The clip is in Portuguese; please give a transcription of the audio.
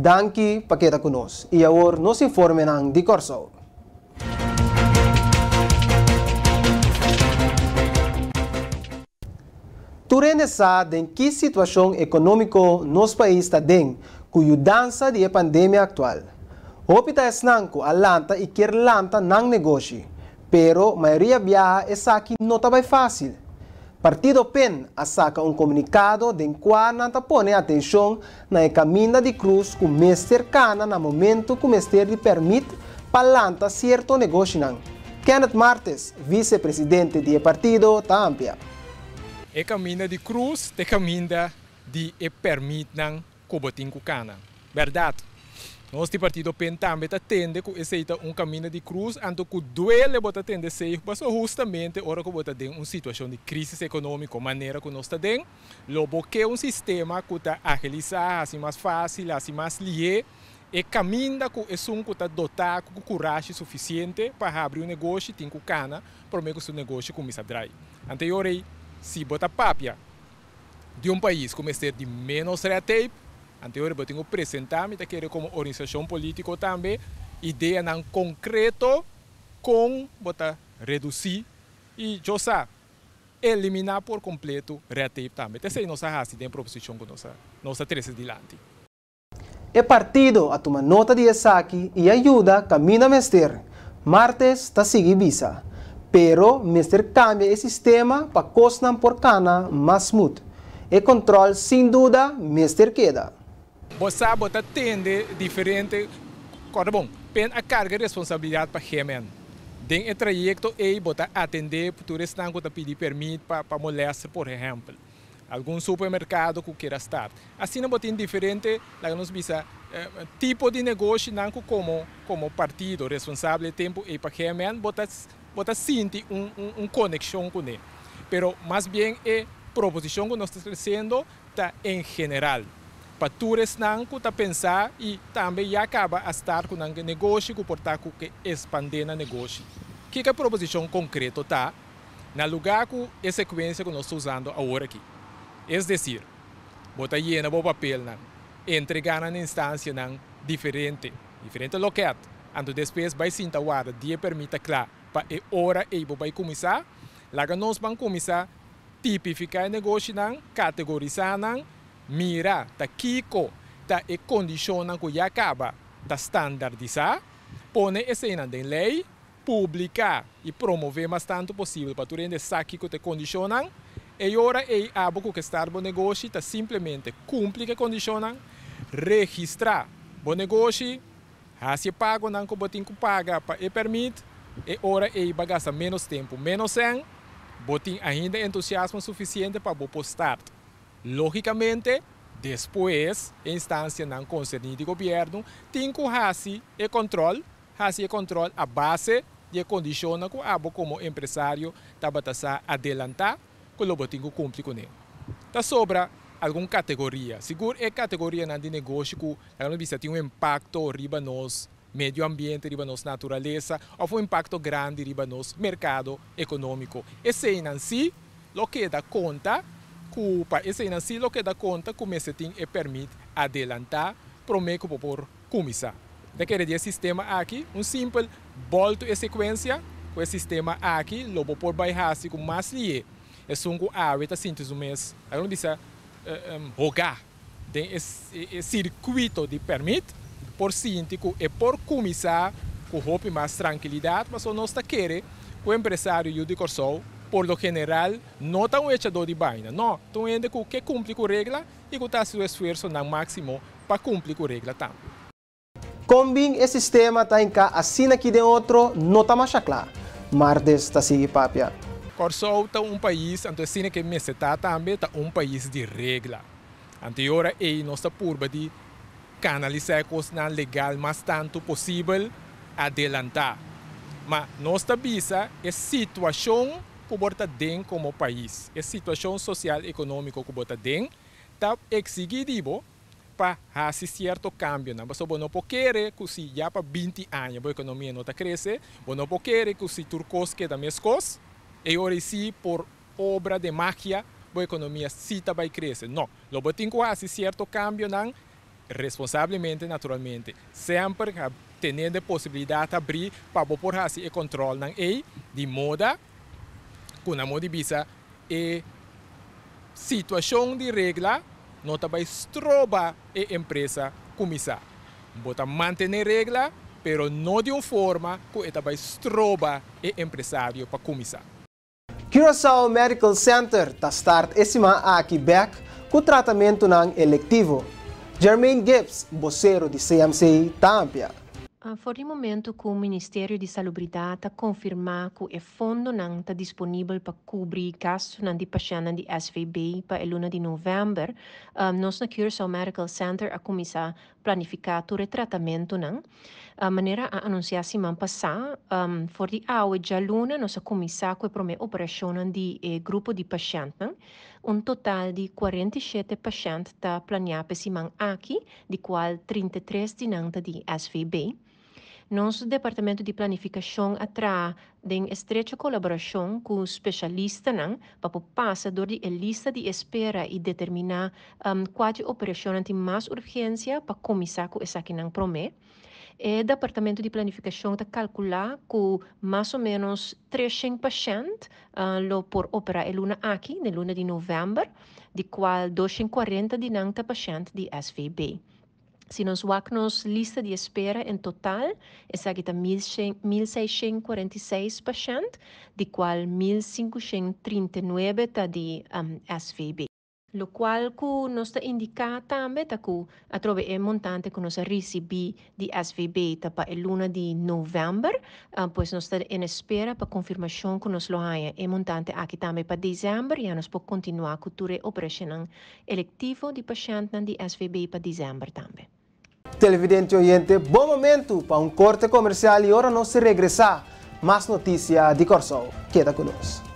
Danke paketa conosco. E agora nos informe ng di Corso. Turende sa em que situação econômica nos país está den, cuya dança de pandemia atual. Opita esnanco alanta e quer lanta nang negócio, pero maioria viaja essa aqui não está bem fácil. Partido PEN saca comunicado de qual não põe atenção na caminho de cruz que o mestre cana no momento que o mestre permite para lanta certo negócio. Kenneth Martes, vice-presidente do partido, está amplia. E caminho de cruz, te caminho de permite não cobotin cana. Verdade? Nosso partido PEN também tende que aceita caminho de cruz, anto que duele bota tende ser, mas justamente ora que bota tem situação de crise econômica, maneira que nós está den, logo que sistema que está agilizar, assim mais fácil, assim mais lié, e caminho que é que está dotado com coragem suficiente para abrir negócio, tem cana, para que o negócio começa a dar. Anteriormente, se bota papia de país como este de menos red tape, anterior eu tenho apresentar me querer como organização política também ideia não concreto com bota reduzir e já eliminar por completo red tape também. Essa é nossa raça de proposição com nossa três dilante. O partido a tomar nota de aqui e ajuda a caminho mestre. Martes está seguir visa. Pero, mestre cambia o sistema para costar por cana mais smooth. E controle, sem dúvida, mestre queda. Você bota tende diferente, bom, pen a carga de responsabilidade para Gemen. Den o trajecto bota atender por restante que pedir permite para molestar, por exemplo. Algum supermercado que queira estar. Assim não botem diferente, lá nos bisa tipo de negócio não como partido responsável tempo e para Gemen bota sentir conexão com ele. Pero mais bem é proposição que nós estamos fazendo tá em geral. Para todos não que pensar e também já acaba a estar com um negócio que portar que expandir o negócio. Que a proposição concreta tá no lugar que é sequência que nós estamos usando agora aqui. É decir, bota llena o papel não, entregar na instância não diferente local. Então depois vai sentar guarda dia permita claro para a hora e vai começar. Lá nós vamos começar tipificar o negócio não, categorizar não, mira, tá kiko, tá e condiciona que já acaba, tá standardizar, pone essa em lei, publicar e promover mais tanto possível para tu render saque que te condicionam, e agora é abo que estar bom negócio, tá simplesmente cumprir que condicionam, registrar bom negócio, se pago não que botin que paga para e permite, e agora é vai gastar menos tempo, menos sem, botin ainda entusiasmo suficiente para postar. Logicamente, depois, a instância não concernida do governo tem que fazer o controle a base de condições que abo como empresário está adelantar que o tem que cumprir com ele. Está sobra alguma categoria. Seguro é categoria de negócio que a tem impacto riba nos medio ambiente, riba nos natureza, ou um impacto grande riba nos mercado econômico. Esse em si, o que dá conta culpa, esse é assim o que dá conta que o mestre permite adelantar prometo por começar. Daquele dia sistema aqui, simples volta e sequência, com o sistema aqui, logo por baixar com mais lié. É só que a área está sentindo mês, agora diz rogar, tem esse circuito de permite, por sentir que é por começar, com roupa mais tranquilidade, mas nós está querendo que o empresário e o de Corso por lo general, não está um echador de vaina, não. Então, ainda que cumpre com a regra e que está seu esforço no máximo para cumprir com a regra também. Combin esse sistema está em cá, assim aqui de outro, não está mais claro. Martes está seguindo papia. Corso está país, então assim que me está também está país de regra. Anterior é nossa curva de canalizar coisas legal mais tanto possível adelantar. Mas nossa visa é situação que bota den como país. A situação social e econômica que bota den está exigido para fazer certo cambio. Mas você não pode querer que se já para 20 anos a economia não está crescendo, você não pode querer que se turcos queda mais coisas, e agora sim por obra de máquina a economia sim vai crescer. Não, você tem que fazer certo cambio responsablemente, naturalmente, sempre tendo a possibilidade de abrir para por fazer o controle ng ei, de moda, com a moda bisa e situação de regra, não também estroba a empresa começar. Bota manter regra, pero não de uma forma que também estroba o empresário para começar. Curaçao Medical Center está start esima aqui back com o tratamento ng electivo. Jermaine Gibbs, vocero de CMC, Tampia. For o momento que o Ministério de Salubridade confirma que o fundo não está disponível para cobrir gastos de pacientes de SVB para o luna de novembro, nós na Curaçao Medical Center a começar a planificar o tratamento não. A maneira a anunciar semana passada, for de hoje já luna nós a começar com a primeira operação de grupo de pacientes. Total de 47 pacientes está planeado para semana aqui, de qual 33 de SVB. Nosso departamento de planificação atrás em estreita colaboração com os especialistas para passar por a lista de espera e determinar quais operações têm mais urgência para começar com essa que não promete. O departamento de planificação está calcular que mais ou menos 300 pacientes por operar a luna aqui, na luna de novembro, de qual 240 de pacientes de SVB. Se nós vamos lista de espera em total, essa aqui está 1.646 pacientes, de qual 1.539 está de SVB. O qual que nós está indicar também que através do montante que nós recebemos de SVB para a luna de novembro, pois nós estamos em espera para confirmação que nós temos o montante aqui também para dezembro e nós podemos continuar com a operação eletiva de pacientes de SVB para dezembro também. Televidente oyente, bom momento para um corte comercial e agora nós regressar. Mais notícia de Curaçao. Queda conosco.